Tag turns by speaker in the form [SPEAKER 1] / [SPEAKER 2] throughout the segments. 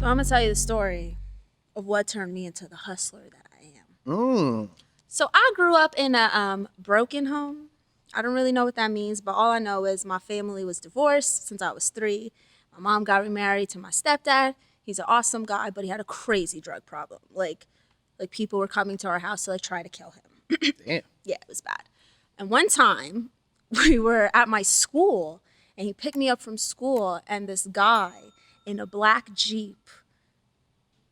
[SPEAKER 1] I'm gonna tell you the story of what turned me into the hustler that I am. So I grew up in a broken home. I don't really know what that means, but all I know is my family was divorced since I was 3. My mom got remarried to my stepdad. He's an awesome guy, but he had a crazy drug problem. Like people were coming to our house to try to kill him.
[SPEAKER 2] Damn.
[SPEAKER 1] Yeah, it was bad. And one time we were at my school and he picked me up from school and this guy in a black Jeep.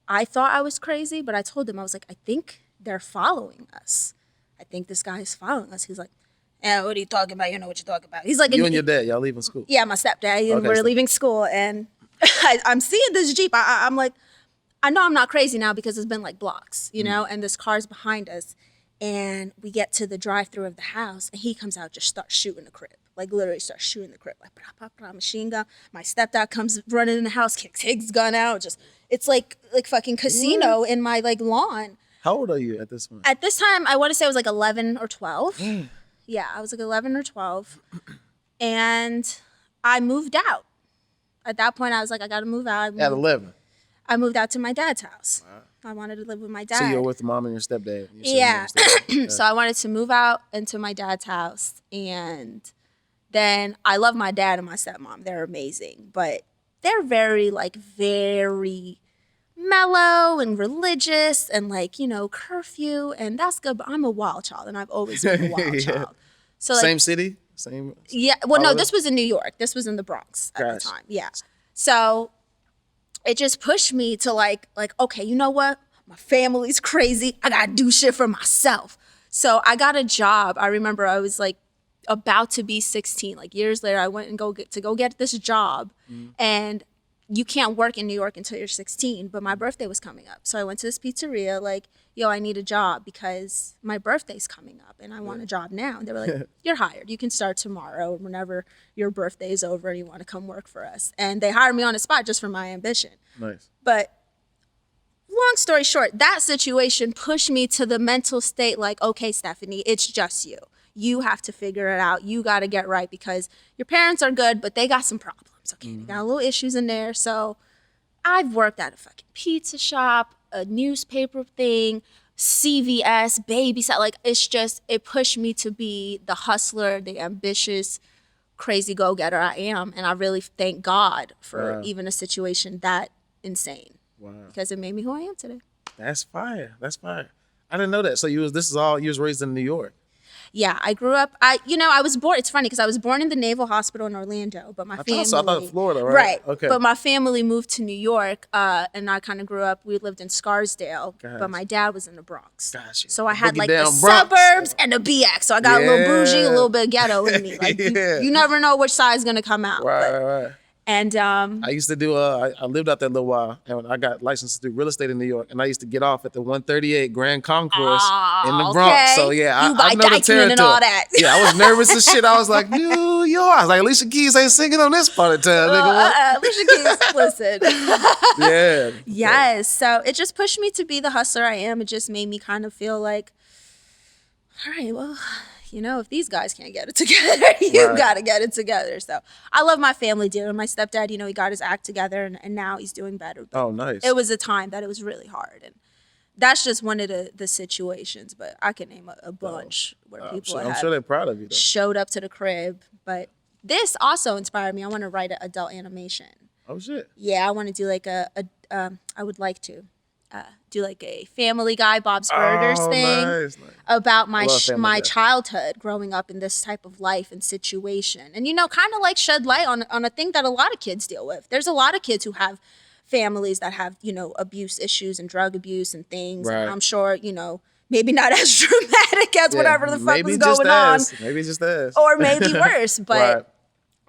[SPEAKER 1] I thought I was crazy, but I told him, I was like, I think they're following us. I think this guy is following us. He's like, what are you talking about? You know what you're talking about. He's like,
[SPEAKER 2] You and your dad, y'all leaving school?
[SPEAKER 1] Yeah, my stepdad. And we're leaving school and I'm seeing this Jeep. I'm like, I know I'm not crazy now because it's been like blocks, you know, and this car's behind us. And we get to the drive-thru of the house and he comes out, just starts shooting the crib. Like literally starts shooting the crib. Like, blah, blah, blah, machine gun. My stepdad comes running in the house, kicks his gun out. Just, it's like fucking casino in my lawn.
[SPEAKER 2] How old are you at this point?
[SPEAKER 1] At this time, I want to say I was like 11 or 12. Yeah, I was like 11 or 12. And I moved out. At that point, I was like, I got to move out.
[SPEAKER 2] At 11?
[SPEAKER 1] I moved out to my dad's house. Wow. I wanted to live with my dad.
[SPEAKER 2] So you're with mom and your stepdad?
[SPEAKER 1] Yeah. So I wanted to move out into my dad's house. And then I love my dad and my stepmom. They're amazing. But they're very mellow and religious and curfew. And that's good. But I'm a wild child. And I've always been a wild child. So
[SPEAKER 2] same city? Same?
[SPEAKER 1] Yeah. Well, no, this was in New York. This was in the Bronx at the time. Yeah. So it just pushed me to okay, you know what? My family's crazy. I gotta do shit for myself. So I got a job. I remember I was about to be 16. Years later, I went and go get this job. And you can't work in New York until you're 16. But my birthday was coming up. So I went to this pizzeria yo, I need a job because my birthday's coming up and I want a job now. And they were like, you're hired. You can start tomorrow whenever your birthday is over and you want to come work for us. And they hired me on the spot just for my ambition.
[SPEAKER 2] Nice.
[SPEAKER 1] But long story short, that situation pushed me to the mental state okay, Stephanie, it's just you. You have to figure it out. You got to get right because your parents are good, but they got some problems, okay? They got little issues in there. So I've worked at a fucking pizza shop, a newspaper thing, CVS, babysat. It pushed me to be the hustler, the ambitious, crazy go-getter I am. And I really thank God for even a situation that insane.
[SPEAKER 2] Wow.
[SPEAKER 1] Because it made me who I am today.
[SPEAKER 2] That's fire. That's fire. I didn't know that. So you was raised in New York.
[SPEAKER 1] Yeah, I grew up. I was born. It's funny because I was born in the Naval Hospital in Orlando, but my family.
[SPEAKER 2] I thought Florida, right?
[SPEAKER 1] Right.
[SPEAKER 2] Okay.
[SPEAKER 1] But my family moved to New York, and I kind of grew up. We lived in Scarsdale, but my dad was in the Bronx.
[SPEAKER 2] Gotcha.
[SPEAKER 1] So I had
[SPEAKER 2] Boogie
[SPEAKER 1] the
[SPEAKER 2] down
[SPEAKER 1] suburbs and the BX. So I got a little bougie, a little bit of ghetto in me. You never know which side's gonna come out.
[SPEAKER 2] Right.
[SPEAKER 1] And
[SPEAKER 2] I used to do. I lived out there a little while, and I got licensed to do real estate in New York. And I used to get off at the 138 Grand Concourse in the Bronx.
[SPEAKER 1] Okay.
[SPEAKER 2] So yeah,
[SPEAKER 1] you by
[SPEAKER 2] I know the territory.
[SPEAKER 1] and all that.
[SPEAKER 2] Yeah, I was nervous as shit. I was like, New York. I was like, Alicia Keys ain't singing on this part of town. Nigga.
[SPEAKER 1] Alicia Keys, listen.
[SPEAKER 2] Yeah.
[SPEAKER 1] Yes. So it just pushed me to be the hustler I am. It just made me kind of feel like, all right, well, if these guys can't get it together, you got to get it together. So I love my family dearly. My stepdad, he got his act together and now he's doing better. But
[SPEAKER 2] nice.
[SPEAKER 1] It was a time that it was really hard. And that's just one of the situations. But I can name a bunch where people
[SPEAKER 2] I'm sure they're proud of you, though.
[SPEAKER 1] Showed up to the crib. But this also inspired me. I want to write an adult animation.
[SPEAKER 2] Oh, shit.
[SPEAKER 1] Yeah, I want to do I would like to. Do a Family Guy, Bob's Burgers thing
[SPEAKER 2] nice.
[SPEAKER 1] about my childhood growing up in this type of life and situation. And, kind of shed light on a thing that a lot of kids deal with. There's a lot of kids who have families that have, abuse issues and drug abuse and things.
[SPEAKER 2] Right.
[SPEAKER 1] And I'm sure, maybe not as dramatic as whatever the fuck was going on.
[SPEAKER 2] Maybe just as.
[SPEAKER 1] Or maybe worse. But
[SPEAKER 2] right.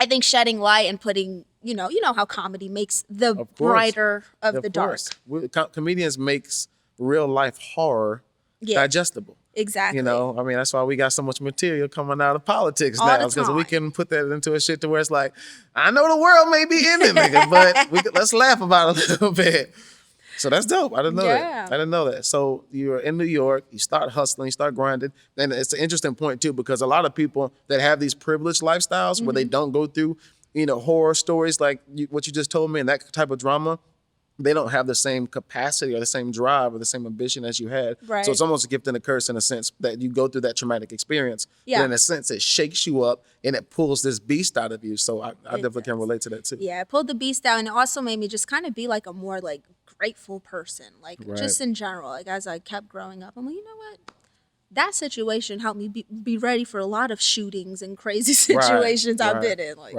[SPEAKER 1] I think shedding light and putting, you know how comedy makes the brighter of the dark.
[SPEAKER 2] Comedians makes real life horror digestible.
[SPEAKER 1] Exactly.
[SPEAKER 2] That's why we got so much material coming out of politics
[SPEAKER 1] all
[SPEAKER 2] now, because we can put that into a shit to where it's like, I know the world may be ending, nigga, but let's laugh about it a little bit. So that's dope. I didn't know that. I didn't know that. So you're in New York, you start hustling, you start grinding. And it's an interesting point too, because a lot of people that have these privileged lifestyles where they don't go through, horror stories like what you just told me and that type of drama, they don't have the same capacity or the same drive or the same ambition as you had.
[SPEAKER 1] Right.
[SPEAKER 2] So it's almost a gift and a curse in a sense that you go through that traumatic experience.
[SPEAKER 1] Yeah.
[SPEAKER 2] But in a sense, it shakes you up and it pulls this beast out of you. So I definitely can relate to that too.
[SPEAKER 1] Yeah, it pulled the beast out, and it also made me just kind of be like a more like grateful person, like just in general. Like as I kept growing up, I'm like, you know what? That situation helped me be ready for a lot of shootings and crazy situations I've been in. Like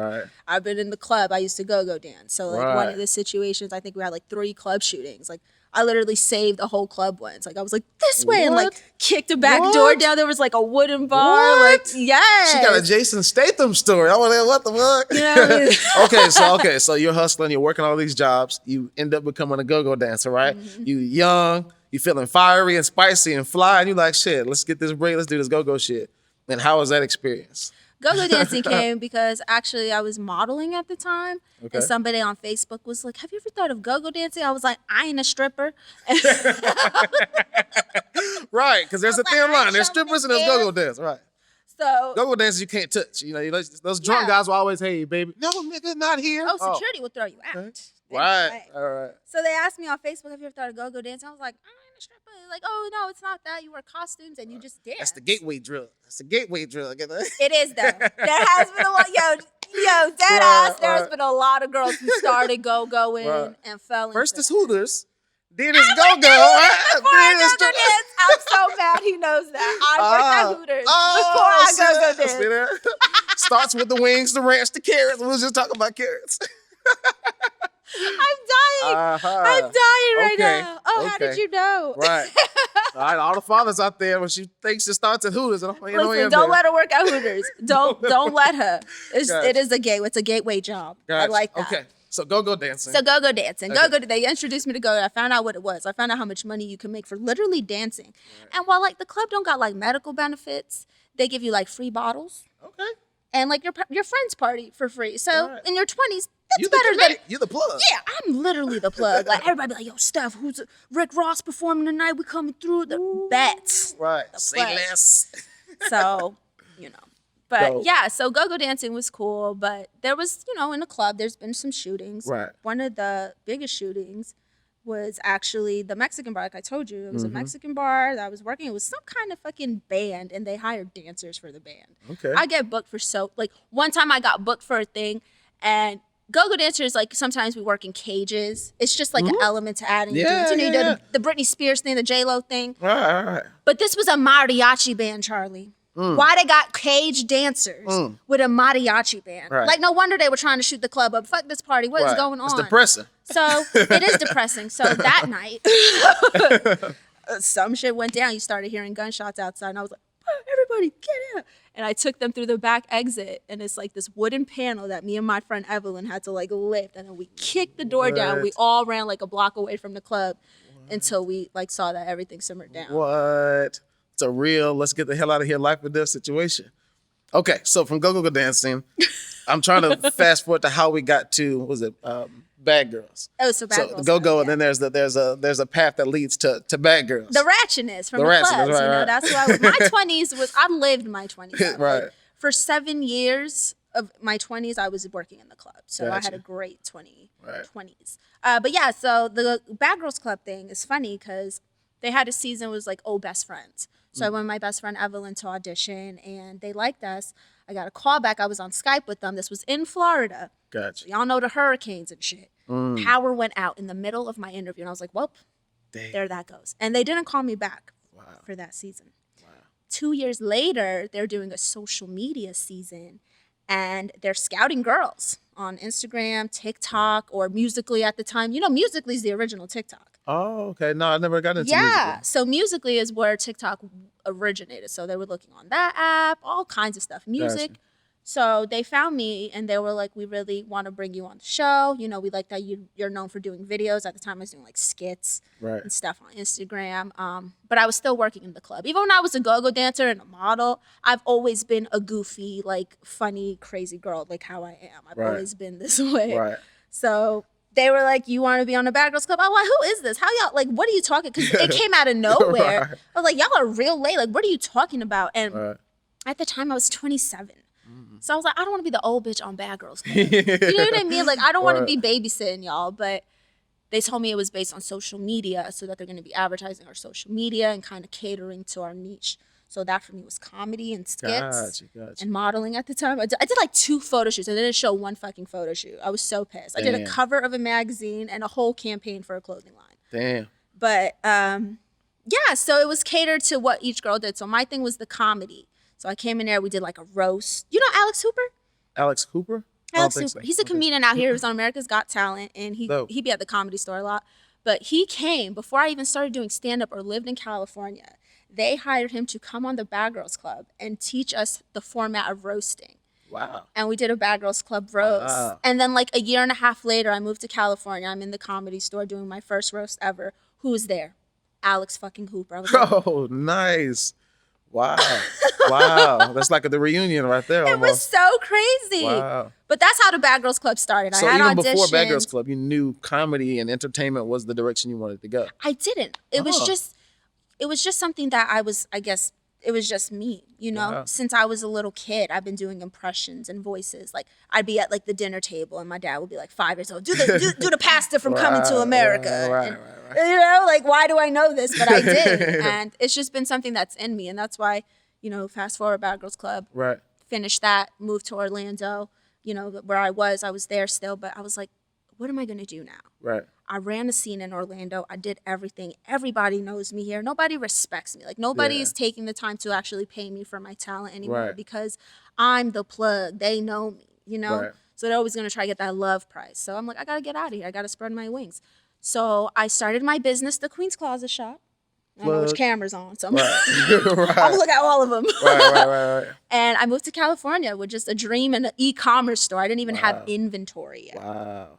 [SPEAKER 1] I've been in the club. I used to go dance. So like one of the situations, I think we had like 3 club shootings. Like I literally saved a whole club once. Like I was like this way and like kicked a back door down. There was like a wooden bar. Like yes.
[SPEAKER 2] She got a Jason Statham story. I want to what the fuck?
[SPEAKER 1] You know?
[SPEAKER 2] Okay, so you're hustling, you're working all these jobs, you end up becoming a go-go dancer, right? You young, you feeling fiery and spicy and fly, and you like, shit, let's get this break, let's do this go-go shit. And how was that experience?
[SPEAKER 1] Go-go dancing came because actually I was modeling at the time, and somebody on Facebook was like, have you ever thought of go-go dancing? I was like, I ain't a stripper.
[SPEAKER 2] Right, because there's a thin line. There's strippers and there's go-go dancers, right.
[SPEAKER 1] So
[SPEAKER 2] go-go dancers you can't touch. You know, those drunk guys will always, hey, baby, no, nigga, not here.
[SPEAKER 1] Oh, security will throw you out.
[SPEAKER 2] Okay. Right. All right.
[SPEAKER 1] So they asked me on Facebook, have you ever thought of go-go dancing? I was like, I ain't a stripper. Like, oh, no, it's not that. You wear costumes and you just dance.
[SPEAKER 2] That's the gateway drill.
[SPEAKER 1] It is, though. There has been a lot, dead ass. There's been a lot of girls who started go-going and fell into
[SPEAKER 2] First is Hooters, then it's go-go.
[SPEAKER 1] Before I go-go dance, I'm so mad he knows that. I worked at Hooters before I go-go dance.
[SPEAKER 2] See that? Starts with the wings, the ranch, the carrots. We was just talking about carrots.
[SPEAKER 1] I'm dying. I'm dying right now. Oh, how did you know?
[SPEAKER 2] Right. All right, all the fathers out there, when she thinks it starts at Hooters,
[SPEAKER 1] listen, don't let her work at Hooters. Don't let her. It is a gateway. It's a gateway job. I like that.
[SPEAKER 2] Okay. So go-go dancing.
[SPEAKER 1] Go-go dancing. Okay. They introduced me to go. I found out what it was. I found out how much money you can make for literally dancing. Right. And while like the club don't got like medical benefits, they give you like free bottles.
[SPEAKER 2] Okay.
[SPEAKER 1] And like your friend's party for free. So in your 20s, that's better than
[SPEAKER 2] you're the plug.
[SPEAKER 1] Yeah, I'm literally the plug. Like everybody be like, yo, Steph, who's Rick Ross performing tonight? We coming through the bets.
[SPEAKER 2] Right. Say less.
[SPEAKER 1] So, But yeah, so go-go dancing was cool, but there was, in the club, there's been some shootings.
[SPEAKER 2] Right.
[SPEAKER 1] One of the biggest shootings was actually the Mexican bar, like I told you. It was a Mexican bar that I was working. It was some kind of fucking band, and they hired dancers for the band.
[SPEAKER 2] Okay.
[SPEAKER 1] I get booked for one time I got booked for a thing, and go-go dancers, like, sometimes we work in cages. It's just like an element to add in. You know, the Britney Spears thing, the J-Lo thing.
[SPEAKER 2] Right.
[SPEAKER 1] But this was a mariachi band, Charlie. Why they got cage dancers with a mariachi band?
[SPEAKER 2] Right.
[SPEAKER 1] Like, no wonder they were trying to shoot the club up. Fuck this party. What is going on?
[SPEAKER 2] It's depressing.
[SPEAKER 1] So it is depressing. So that night, some shit went down. You started hearing gunshots outside. And I was like, everybody get out. And I took them through the back exit. And it's like this wooden panel that me and my friend Evelyn had to like lift. And then we kicked the door down. We all ran like a block away from the club until we like saw that everything simmered down.
[SPEAKER 2] What? It's a real, let's get the hell out of here, life or death situation. Okay, so from go-go dancing, I'm trying to fast forward to how we got to, Bad Girls.
[SPEAKER 1] Oh, so Bad Girls.
[SPEAKER 2] So go-go, and then there's a path that leads to Bad Girls.
[SPEAKER 1] The ratchetness from the clubs, right. That's why my 20s I lived my 20s.
[SPEAKER 2] Right.
[SPEAKER 1] Like, for 7 years of my 20s, I was working in the club. So I had a great 20s. But yeah, so the Bad Girls Club thing is funny because they had a season, it was like old best friends. So I went with my best friend Evelyn to audition, and they liked us. I got a call back. I was on Skype with them. This was in Florida.
[SPEAKER 2] Gotcha.
[SPEAKER 1] Y'all know the hurricanes and shit. Power went out in the middle of my interview, and I was like, well, there that goes. And they didn't call me back for that season. Wow. 2 years later, they're doing a social media season, and they're scouting girls on Instagram, TikTok, or Musical.ly at the time. You know, Musical.ly is the original TikTok.
[SPEAKER 2] Oh, okay. No, I never got into Musical.ly.
[SPEAKER 1] Yeah, so Musical.ly is where TikTok originated. So they were looking on that app, all kinds of stuff, music. Gotcha. So they found me, and they were like, we really want to bring you on the show. You know, we like that you're known for doing videos. At the time, I was doing like skits and stuff on Instagram. But I was still working in the club. Even when I was a go-go dancer and a model, I've always been a goofy, like funny, crazy girl, like how I am. I've always been this way.
[SPEAKER 2] Right.
[SPEAKER 1] So they were like, you want to be on the Bad Girls Club? I was like, who is this? How y'all, like, what are you talking? Because it came out of nowhere. I was like, y'all are real late. Like, what are you talking about? And at the time, I was 27. So I was like, I don't want to be the old bitch on Bad Girls Club. You know what I mean? Like, I don't want to be babysitting y'all. But they told me it was based on social media, so that they're going to be advertising our social media and kind of catering to our niche. So that for me was comedy and skits and modeling at the time. I did like 2 photo shoots. I didn't show 1 fucking photo shoot. I was so pissed. Damn. I did a cover of a magazine and a whole campaign for a clothing line.
[SPEAKER 2] Damn.
[SPEAKER 1] But yeah, so it was catered to what each girl did. So my thing was the comedy. So I came in there, we did like a roast. You know Alex Hooper?
[SPEAKER 2] Alex Cooper?
[SPEAKER 1] Alex Hooper. So. He's a comedian out here. He was on America's Got Talent, and he'd be at the Comedy Store a lot. But he came before I even started doing stand-up or lived in California. They hired him to come on the Bad Girls Club and teach us the format of roasting.
[SPEAKER 2] Wow.
[SPEAKER 1] And we did a Bad Girls Club roast. Wow. And then like a year and a half later, I moved to California. I'm in the Comedy Store doing my first roast ever. Who's there? Alex fucking Hooper. I was
[SPEAKER 2] like, nice. Wow. Wow. That's like the reunion right there.
[SPEAKER 1] It was so crazy. Wow. But that's how the Bad Girls Club started.
[SPEAKER 2] So even before Bad Girls Club, you knew comedy and entertainment was the direction you wanted to go.
[SPEAKER 1] I didn't. It was just something that I guess it was just me, you know? Wow. Since I was a little kid, I've been doing impressions and voices. Like I'd be at like the dinner table and my dad would be like 5 years old, do the pastor from Coming to America. Right. You know, like why do I know this? But I did. And it's just been something that's in me. And that's why, you know, fast forward Bad Girls Club.
[SPEAKER 2] Right.
[SPEAKER 1] Finished that, moved to Orlando, you know, where I was there still, but I was like, what am I going to do now?
[SPEAKER 2] Right.
[SPEAKER 1] I ran a scene in Orlando. I did everything. Everybody knows me here. Nobody respects me. Like nobody is taking the time to actually pay me for my talent anymore because I'm the plug. They know me, you know? Right. So they're always going to try to get that love price. So I'm like, I got to get out of here. I got to spread my wings. So I started my business, the Queen's Closet Shop. I don't know which camera's on, so I'm gonna look at all of them. Right. And I moved to California with just a dream and an e-commerce store. I didn't even have inventory yet.
[SPEAKER 2] Wow.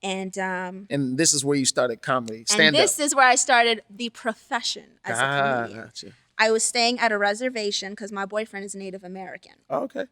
[SPEAKER 1] And
[SPEAKER 2] this is where you started comedy, stand-up.
[SPEAKER 1] And this is where I started the profession as a comedian.
[SPEAKER 2] Gotcha.
[SPEAKER 1] I was staying at a reservation because my boyfriend is Native American.
[SPEAKER 2] Oh, okay.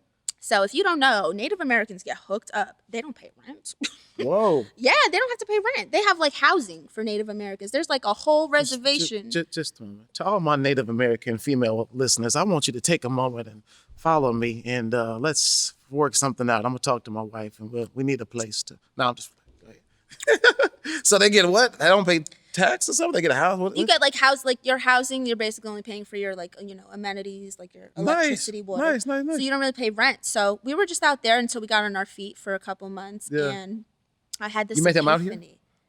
[SPEAKER 1] So if you don't know, Native Americans get hooked up. They don't pay rent.
[SPEAKER 2] Whoa.
[SPEAKER 1] Yeah, they don't have to pay rent. They have like housing for Native Americans. There's like a whole reservation.
[SPEAKER 2] Just a moment. To all my Native American female listeners, I want you to take a moment and follow me and let's work something out. I'm going to talk to my wife and we need a place to. No, I'm just. Go ahead. So they get what? They don't pay tax or something? They get a house? What?
[SPEAKER 1] You get like your housing, you're basically only paying for your like, you know, amenities, like your electricity, water.
[SPEAKER 2] Nice.
[SPEAKER 1] So you don't really pay rent. So we were just out there until we got on our feet for a couple months. Yeah. And I had this.
[SPEAKER 2] You met him out here?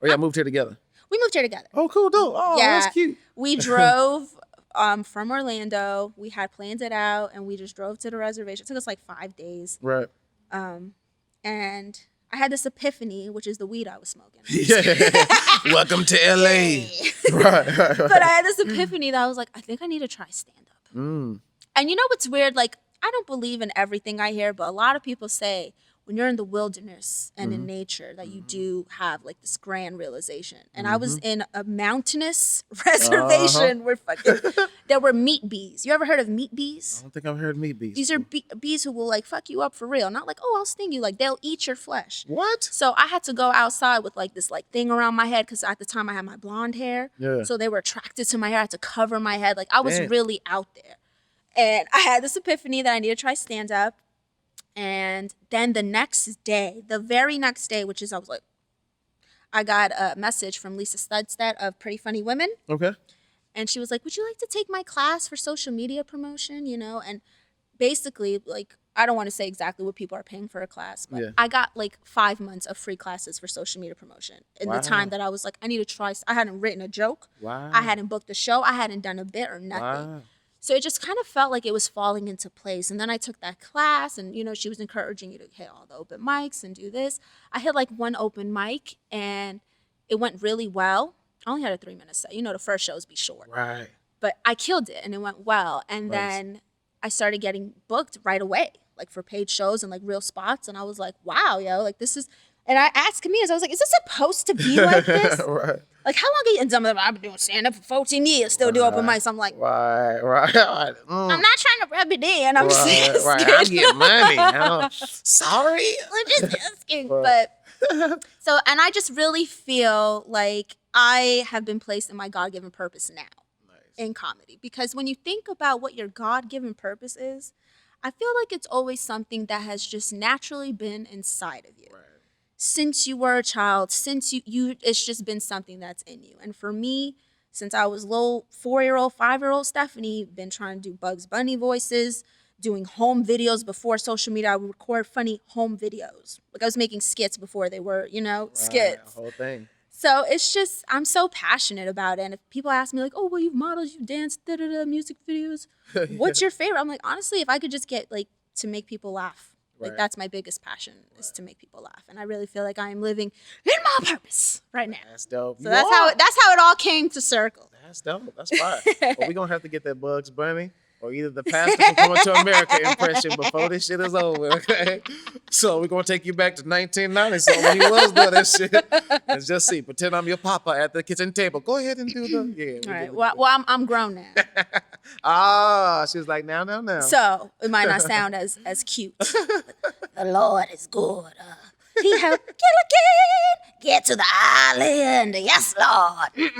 [SPEAKER 2] Or y'all moved here together?
[SPEAKER 1] We moved here together.
[SPEAKER 2] Oh, cool, dude. Oh, yeah. That's cute.
[SPEAKER 1] We drove from Orlando. We had planned it out and we just drove to the reservation. It took us like 5 days.
[SPEAKER 2] Right.
[SPEAKER 1] And I had this epiphany, which is the weed I was smoking.
[SPEAKER 2] Yeah. Welcome to LA. Right.
[SPEAKER 1] But I had this epiphany that I was like, I think I need to try stand-up. And you know what's weird? Like, I don't believe in everything I hear, but a lot of people say when you're in the wilderness and in nature that you do have like this grand realization. And I was in a mountainous reservation where there were meat bees. You ever heard of meat bees?
[SPEAKER 2] I don't think I've heard of meat bees.
[SPEAKER 1] These are bees who will like fuck you up for real. Not like, oh, I'll sting you. Like they'll eat your flesh.
[SPEAKER 2] What?
[SPEAKER 1] So I had to go outside with like this like thing around my head because at the time I had my blonde hair. Yeah. So they were attracted to my hair. I had to cover my head. Like I was really out there. And I had this epiphany that I need to try stand up. And then the very next day, which is, I was like, I got a message from Lisa Studstedt of Pretty Funny Women.
[SPEAKER 2] Okay.
[SPEAKER 1] And she was like, would you like to take my class for social media promotion, you know? And basically, like, I don't want to say exactly what people are paying for a class, but I got like 5 months of free classes for social media promotion in the time that I was like, I need to try. I hadn't written a joke. Wow. I hadn't booked a show. I hadn't done a bit or nothing. Wow. So it just kind of felt like it was falling into place. And then I took that class and, you know, she was encouraging you to hit all the open mics and do this. I hit like one open mic and it went really well. I only had a 3-minute set. You know, the first shows be short. Right. But I killed it and it went well. And then I started getting booked right away, like for paid shows and like real spots. And I was like, wow, yo, like this is, and I asked comedians, I was like, is this supposed to be like this? Right. Like, how long are you, and some of them, I've been doing stand-up for 14 years, still do open mics. I'm like,
[SPEAKER 2] right.
[SPEAKER 1] I'm not trying to rub it in. I'm just asking.
[SPEAKER 2] I get money. Sorry.
[SPEAKER 1] I'm just asking. But, so, and I just really feel like I have been placed in my God-given purpose now in comedy. Because when you think about what your God-given purpose is, I feel like it's always something that has just naturally been inside of you. Right. since you were a child, since you it's just been something that's in you. And for me, since I was little 4-year-old, 5-year-old Stephanie, been trying to do Bugs Bunny voices, doing home videos before social media. I would record funny home videos. Like I was making skits before they were, skits.
[SPEAKER 2] The whole thing.
[SPEAKER 1] So it's just, I'm so passionate about it. And if people ask me like, oh, well, you've modeled, you've danced, music videos. What's your favorite? I'm like, honestly, if I could just get like to make people laugh, like that's my biggest passion is to make people laugh. And I really feel like I am living in my purpose right now.
[SPEAKER 2] That's dope.
[SPEAKER 1] So that's how it all came to circle.
[SPEAKER 2] That's dope. That's fire. Well, we're going to have to get that Bugs Bunny or either the Pastor from Coming to America impression before this shit is over, okay? So we're going to take you back to 1990, so when he was doing that shit. And just see, pretend I'm your papa at the kitchen table. Go ahead and do the, yeah.
[SPEAKER 1] All right, well, I'm grown
[SPEAKER 2] now. She was like, now.
[SPEAKER 1] So it might not sound as cute. The Lord is good. He helped the killer kid get to the island. Yes, Lord.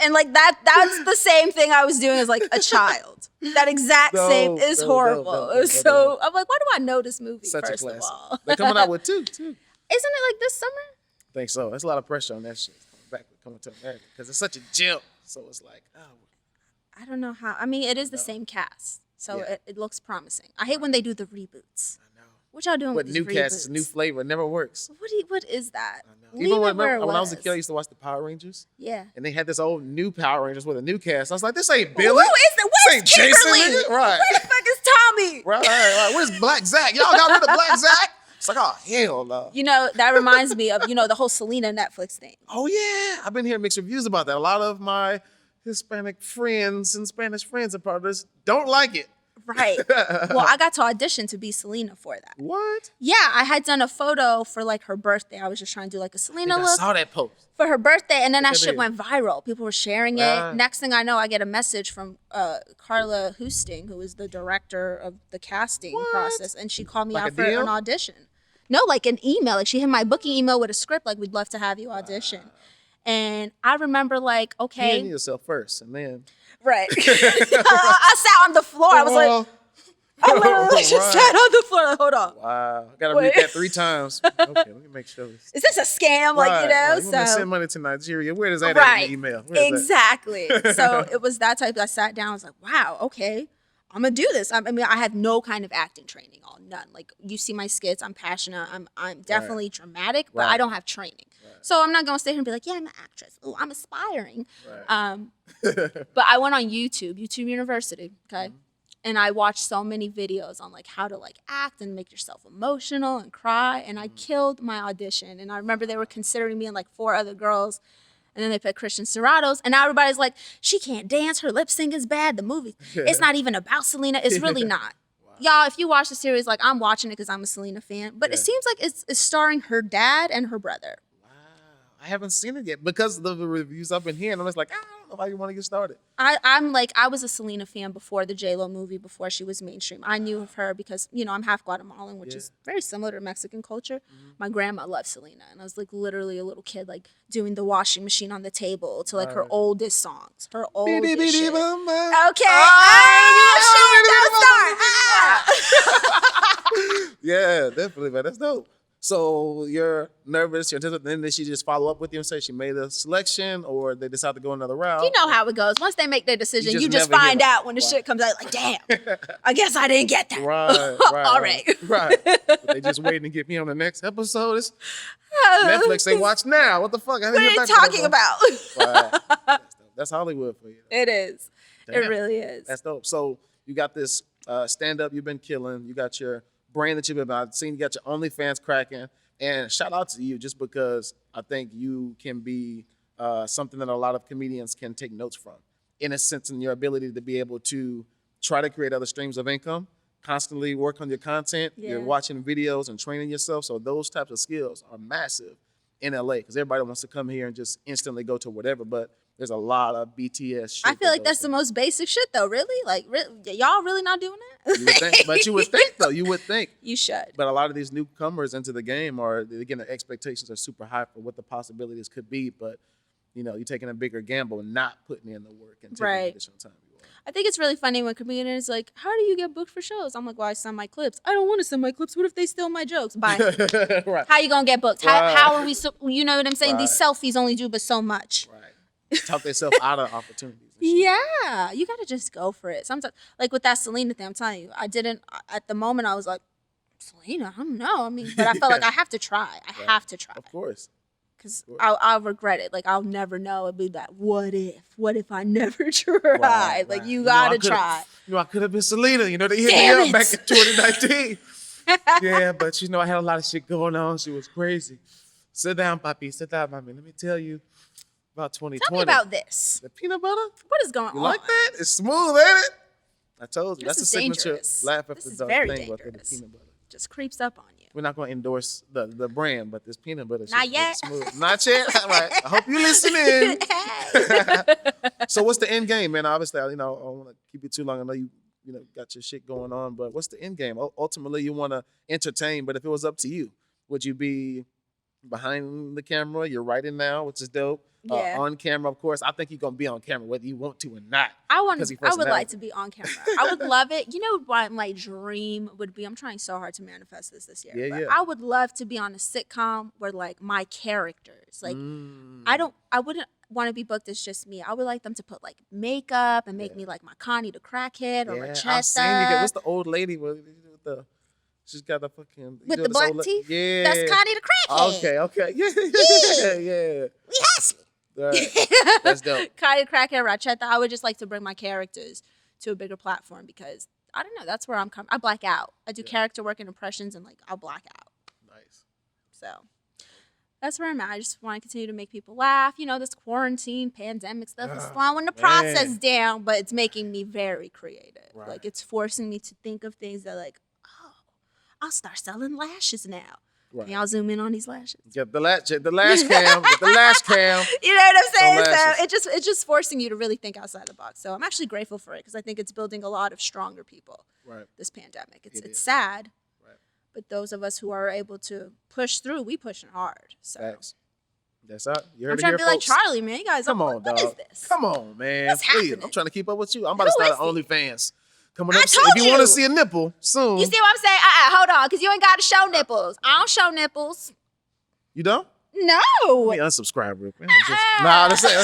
[SPEAKER 1] And like that's the same thing I was doing as like a child. That exact same is horrible. So I'm like, why do I know this movie?
[SPEAKER 2] Such
[SPEAKER 1] first
[SPEAKER 2] a classic.
[SPEAKER 1] of all,
[SPEAKER 2] They're coming out with two.
[SPEAKER 1] Isn't it like this summer?
[SPEAKER 2] I think so. There's a lot of pressure on that shit coming back with Coming to America because it's such a gem. So it's like,
[SPEAKER 1] I don't know how. I mean, it is the same cast, so it looks promising. I hate when they do the reboots. What y'all doing with these
[SPEAKER 2] new
[SPEAKER 1] reboots?
[SPEAKER 2] cast, new flavor, it never works.
[SPEAKER 1] What is that?
[SPEAKER 2] I know. Even when I was a kid, I used to watch the Power Rangers.
[SPEAKER 1] Yeah.
[SPEAKER 2] And they had this old new Power Rangers with a new cast. I was like, this ain't Billy.
[SPEAKER 1] Who is it? Where's Kimberly?
[SPEAKER 2] Jason, right.
[SPEAKER 1] Where the fuck is Tommy?
[SPEAKER 2] Right. Where's Black Zach? Y'all got rid of Black Zach? It's like, oh, hell no.
[SPEAKER 1] That reminds me of, the whole Selena Netflix thing.
[SPEAKER 2] Oh, yeah. I've been hearing mixed reviews about that. A lot of my Hispanic friends and Spanish friends and partners don't like it.
[SPEAKER 1] Right. Well, I got to audition to be Selena for that.
[SPEAKER 2] What?
[SPEAKER 1] Yeah, I had done a photo for like her birthday. I was just trying to do like a Selena look.
[SPEAKER 2] I saw that post.
[SPEAKER 1] For her birthday, and then that shit went viral. People were sharing it. Next thing I know, I get a message from Carla Husting, who is the director of the casting process, and she called me out for an audition. No, like an email. Like she hit my booking email with a script, like, we'd love to have you audition. And I remember like, okay.
[SPEAKER 2] You yourself first, and then.
[SPEAKER 1] Right. I sat on the floor. I was like, I literally just sat on the floor. Like, hold on.
[SPEAKER 2] Wow. I got to read that 3 times. Okay, let me make sure.
[SPEAKER 1] Is this a scam? Like,
[SPEAKER 2] you want to send money to Nigeria. Where does that at in the email?
[SPEAKER 1] Exactly. So it was that type. I sat down. I was like, wow, okay. I'm going to do this. I mean, I have no kind of acting training, none. Like, you see my skits. I'm passionate. I'm definitely dramatic, but I don't have training. So I'm not going to sit here and be like, yeah, I'm an actress. Oh, I'm aspiring. But I went on YouTube University, okay? Mm-hmm. And I watched so many videos on like how to like act and make yourself emotional and cry. And I killed my audition. And I remember they were considering me and like 4 other girls. And then they picked Christian Serratos. And now everybody's like, she can't dance. Her lip sync is bad. The movie, it's not even about Selena. It's really not. Wow. Y'all, if you watch the series, like I'm watching it because I'm a Selena fan. But it seems like it's starring her dad and her brother.
[SPEAKER 2] I haven't seen it yet because of the reviews I've been hearing. I'm just like, I don't know how you want to get started.
[SPEAKER 1] I'm like, I was a Selena fan before the J-Lo movie, before she was mainstream. I knew of her because, I'm half Guatemalan, which is very similar to Mexican culture. Mm-hmm. My grandma loved Selena. And I was like literally a little kid, like doing the washing machine on the table to like her oldest songs. Her oldest shit. Okay.
[SPEAKER 2] Yeah, definitely, man. That's dope. So you're nervous, then did she just follow up with you and say she made a selection, or they decide to go another route?
[SPEAKER 1] You know how it goes. Once they make their decision, you just find out when the shit comes out, like, damn, I guess I didn't get that.
[SPEAKER 2] Right.
[SPEAKER 1] All right.
[SPEAKER 2] But they just waiting to get me on the next episode. It's Netflix, they watch now. What the fuck?
[SPEAKER 1] What are you talking about?
[SPEAKER 2] Right. That's Hollywood for you.
[SPEAKER 1] It is. Damn. It really is.
[SPEAKER 2] That's dope. So you got this stand-up you've been killing. You got your brand that you've been about. I've seen you got your OnlyFans cracking, and shout out to you just because I think you can be something that a lot of comedians can take notes from, in a sense, in your ability to be able to try to create other streams of income, constantly work on your content. You're watching videos and training yourself. So those types of skills are massive in LA because everybody wants to come here and just instantly go to whatever, but there's a lot of BTS shit.
[SPEAKER 1] I feel like that's the most basic shit, though, really? Like, y'all really not doing that?
[SPEAKER 2] You would think, but you would think, though. You would think.
[SPEAKER 1] You should.
[SPEAKER 2] But a lot of these newcomers into the game again, the expectations are super high for what the possibilities could be, but, you're taking a bigger gamble and not putting in the work and taking additional time.
[SPEAKER 1] I think it's really funny when comedians like, how do you get booked for shows? I'm like, well, I send my clips. I don't want to send my clips. What if they steal my jokes? Bye.
[SPEAKER 2] Right.
[SPEAKER 1] How you gonna get booked? How are we? You know what I'm saying?
[SPEAKER 2] Right.
[SPEAKER 1] These selfies only do but so much.
[SPEAKER 2] Right. Talk themselves out of opportunities.
[SPEAKER 1] Yeah, you gotta just go for it. Sometimes, like with that Selena thing, I'm telling you, I didn't. At the moment, I was like, Selena, I don't know. I mean, but I felt like I have to try. I have to try.
[SPEAKER 2] Of course.
[SPEAKER 1] Because I'll regret it. Like, I'll never know. It'd be that, what if? What if I never tried?
[SPEAKER 2] Right,
[SPEAKER 1] like,
[SPEAKER 2] right.
[SPEAKER 1] you gotta try.
[SPEAKER 2] I could have been Selena. They hit me up back in 2019. Yeah, but I had a lot of shit going on. She was crazy. Sit down, Papi. Sit down, Mommy. Let me tell you about 2020.
[SPEAKER 1] Tell me about this.
[SPEAKER 2] The peanut butter?
[SPEAKER 1] What is going on?
[SPEAKER 2] You like that? It's smooth, ain't it? I told you.
[SPEAKER 1] This
[SPEAKER 2] That's a signature
[SPEAKER 1] dangerous.
[SPEAKER 2] laugh after
[SPEAKER 1] This is
[SPEAKER 2] dark
[SPEAKER 1] very
[SPEAKER 2] thing with the
[SPEAKER 1] dangerous.
[SPEAKER 2] peanut butter.
[SPEAKER 1] Just creeps up on you.
[SPEAKER 2] We're not going to endorse the brand, but this peanut butter
[SPEAKER 1] Not
[SPEAKER 2] shit
[SPEAKER 1] yet.
[SPEAKER 2] is smooth. Not yet? All right. I hope you listening. So what's the end game, man? Obviously, I don't want to keep you too long. I know you got your shit going on, but what's the end game? Ultimately, you want to entertain, but if it was up to you, would you be behind the camera? You're writing now, which is dope.
[SPEAKER 1] Yeah.
[SPEAKER 2] On camera, of course. I think you're going to be on camera whether you want to or not.
[SPEAKER 1] I would like to be on camera. I would love it. You know what my dream would be? I'm trying so hard to manifest this year.
[SPEAKER 2] Yeah.
[SPEAKER 1] I would love to be on a sitcom where like my characters, like I wouldn't want to be booked as just me. I would like them to put like makeup and make me like my Connie the crackhead or
[SPEAKER 2] I'm saying
[SPEAKER 1] Rachetta.
[SPEAKER 2] what's the old lady with the? She's got the fucking
[SPEAKER 1] With the black teeth?
[SPEAKER 2] Yeah,
[SPEAKER 1] That's Connie the crackhead.
[SPEAKER 2] Okay, yeah.
[SPEAKER 1] We hustling.
[SPEAKER 2] Right. That's dope.
[SPEAKER 1] Connie the crackhead, Rachetta. I would just like to bring my characters to a bigger platform because I don't know. That's where I'm coming. I black out. I do character work and impressions, and like I'll black out.
[SPEAKER 2] Nice.
[SPEAKER 1] So that's where I'm at. I just want to continue to make people laugh. This quarantine, pandemic stuff is slowing the process down, but it's making me very creative.
[SPEAKER 2] Right.
[SPEAKER 1] Like it's forcing me to think of things that like, I'll start selling lashes now. Right. Can y'all zoom in on these lashes?
[SPEAKER 2] Get the lash cam. Get the lash cam.
[SPEAKER 1] You know what I'm saying? So it's just forcing you to really think outside the box. So I'm actually grateful for it because I think it's building a lot of stronger people.
[SPEAKER 2] Right.
[SPEAKER 1] This pandemic. It's sad. Right. But those of us who are able to push through, we pushing hard. So
[SPEAKER 2] Facts. That's out. You heard
[SPEAKER 1] I'm trying to be
[SPEAKER 2] folks.
[SPEAKER 1] like Charlie, man. You guys,
[SPEAKER 2] come on,
[SPEAKER 1] what
[SPEAKER 2] dog.
[SPEAKER 1] is this?
[SPEAKER 2] Come on, man.
[SPEAKER 1] What's happening?
[SPEAKER 2] I'm trying to keep up with you. I'm about to start an OnlyFans. Coming up,
[SPEAKER 1] I told
[SPEAKER 2] if you want to see a nipple soon.
[SPEAKER 1] You see what I'm saying? Hold on, because you ain't got to show nipples. I don't show nipples.
[SPEAKER 2] You don't?
[SPEAKER 1] No.
[SPEAKER 2] Let me unsubscribe real quick. That's it.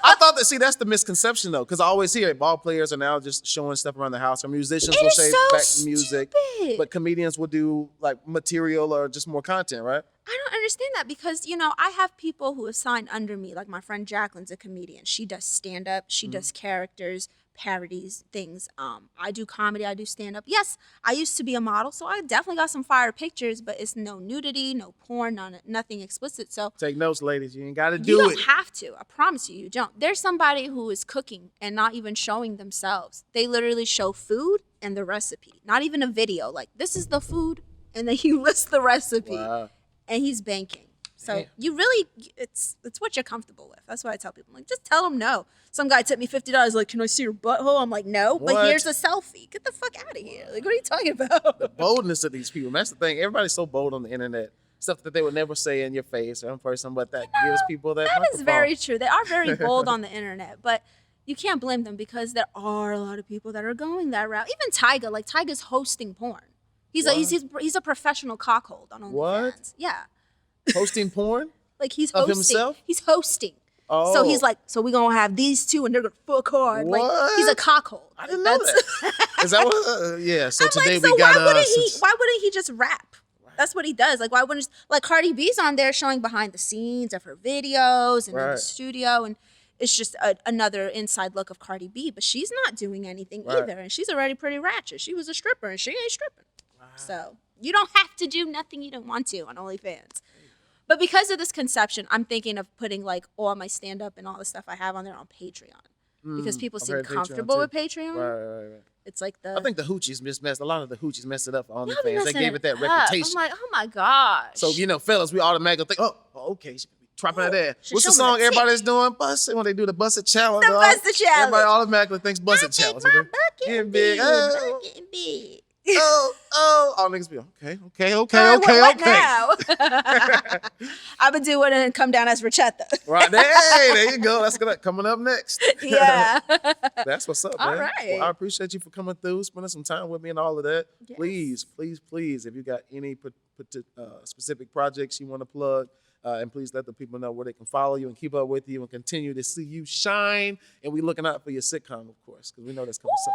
[SPEAKER 2] I thought that, that's the misconception though, because I always hear it. Ball players are now just showing stuff around the house, or musicians will say back music, but comedians will do like material or just more content, right?
[SPEAKER 1] I don't understand that because, I have people who have signed under me, like my friend Jacqueline's a comedian. She does stand-up, she does characters, parodies, things. I do comedy, I do stand-up. Yes, I used to be a model, so I definitely got some fire pictures, but it's no nudity, no porn, nothing explicit. So
[SPEAKER 2] take notes, ladies. You ain't got to do it.
[SPEAKER 1] You don't have to. I promise you don't. There's somebody who is cooking and not even showing themselves. They literally show food and the recipe, not even a video. Like, this is the food, and then you list the recipe.
[SPEAKER 2] Wow.
[SPEAKER 1] And he's banking. So you really, it's what you're comfortable with. That's what I tell people. I'm like, just tell them no. Some guy tipped me $50, like, can I see your butthole? I'm like, no, but here's a selfie. Get the fuck out of here. Like, what are you talking about?
[SPEAKER 2] The boldness of these people. That's the thing. Everybody's so bold on the internet. Stuff that they would never say in your face or in person, but that gives people that microphone.
[SPEAKER 1] Is very true. They are very bold on the internet, but you can't blame them because there are a lot of people that are going that route. Even Tyga, like Tyga's hosting porn. He's a professional cockhold on OnlyFans. What? Yeah.
[SPEAKER 2] Hosting porn?
[SPEAKER 1] Like he's hosting.
[SPEAKER 2] Of himself?
[SPEAKER 1] He's hosting.
[SPEAKER 2] Oh.
[SPEAKER 1] So he's like, so we're going to have these two and they're going to fuck hard.
[SPEAKER 2] What?
[SPEAKER 1] Like, he's a cockhold.
[SPEAKER 2] I didn't know that. Is that what? Yeah. So
[SPEAKER 1] I'm
[SPEAKER 2] today
[SPEAKER 1] like, so
[SPEAKER 2] we got
[SPEAKER 1] why wouldn't he just rap? Right. That's what he does. Like, why wouldn't, like Cardi B's on there showing behind the scenes of her videos and in the studio. And it's just another inside look of Cardi B. But she's not doing anything either. And she's already pretty ratchet. She was a stripper and she ain't stripping. Wow. So you don't have to do nothing you don't want to on OnlyFans. But because of this conception, I'm thinking of putting like all my stand-up and all the stuff I have on there on Patreon. Because people seem comfortable with Patreon.
[SPEAKER 2] Right.
[SPEAKER 1] It's like
[SPEAKER 2] I think the hoochies a lot of the hoochies messed it up for OnlyFans. They gave it that reputation.
[SPEAKER 1] I'm like, oh my gosh.
[SPEAKER 2] So, fellas, we automatically think, oh okay, she be dropping that there. What's the song everybody's doing? Bust when they do the busted challenge.
[SPEAKER 1] The busted challenge.
[SPEAKER 2] Everybody automatically thinks busted challenge.
[SPEAKER 1] My bucket
[SPEAKER 2] getting big.
[SPEAKER 1] Getting big.
[SPEAKER 2] all niggas be okay.
[SPEAKER 1] What now? I'm gonna do it and come down as Rachetta.
[SPEAKER 2] Right, there you go. That's coming up next.
[SPEAKER 1] Yeah.
[SPEAKER 2] That's what's up, man.
[SPEAKER 1] All right.
[SPEAKER 2] Well, I appreciate you for coming through, spending some time with me and all of that.
[SPEAKER 1] Yes.
[SPEAKER 2] Please, if you got any specific projects you want to plug, and please let the people know where they can follow you and keep up with you and continue to see you shine. And we looking out for your sitcom, of course, because we know that's coming soon.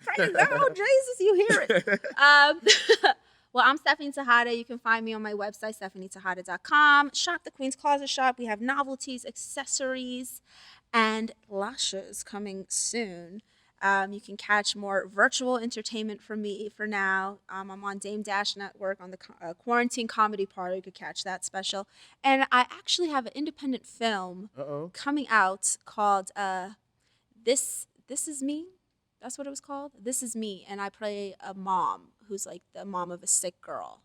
[SPEAKER 1] Praise God, Jesus, you hear it. Well, I'm Stephanie Tejada. You can find me on my website, stephanietejada.com. Shop the Queen's Closet Shop. We have novelties, accessories, and lashes coming soon. You can catch more virtual entertainment from me for now. I'm on Dame Dash Network on the Quarantine Comedy Party. You could catch that special. And I actually have an independent film coming out called This Is Me. That's what it was called. This Is Me. And I play a mom who's like the mom of a sick girl.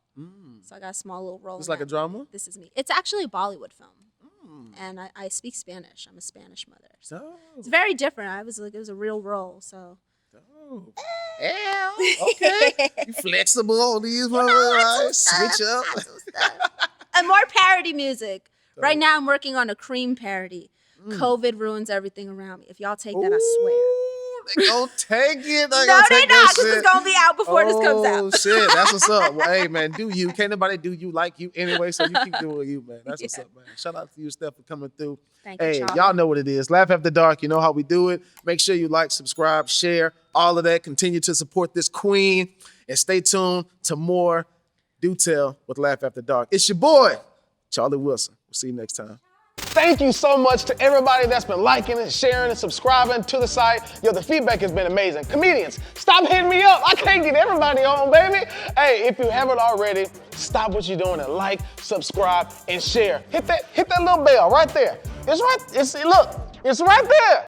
[SPEAKER 1] So I got a small little role.
[SPEAKER 2] It's like a drama?
[SPEAKER 1] This Is Me. It's actually a Bollywood film. And I speak Spanish. I'm a Spanish mother. So it's very different. It was a real role. So.
[SPEAKER 2] Yeah, okay. You flexible on these ones, right? Switch up.
[SPEAKER 1] And more parody music. Right now I'm working on a Cream parody. COVID ruins everything around me. If y'all take that, I swear.
[SPEAKER 2] They gonna take it.
[SPEAKER 1] No, they not, because it's gonna be out before this comes out.
[SPEAKER 2] Oh shit, that's what's up. Well, hey man, do you? Can't nobody do you like you anyway, so you keep doing you, man. That's what's up, man. Shout out to you, Steph, for coming through.
[SPEAKER 1] Thank you,
[SPEAKER 2] hey,
[SPEAKER 1] Charlie.
[SPEAKER 2] y'all know what it is. Laugh After Dark, you know how we do it. Make sure you like, subscribe, share, all of that. Continue to support this queen, and stay tuned to more Do Tell with Laugh After Dark. It's your boy, Charlie Wilson. We'll see you next time.
[SPEAKER 3] Thank you so much to everybody that's been liking and sharing and subscribing to the site. Yo, the feedback has been amazing. Comedians, stop hitting me up. I can't get everybody on, baby. Hey, if you haven't already, stop what you're doing and like, subscribe, and share. Hit that little bell right there. It's right there.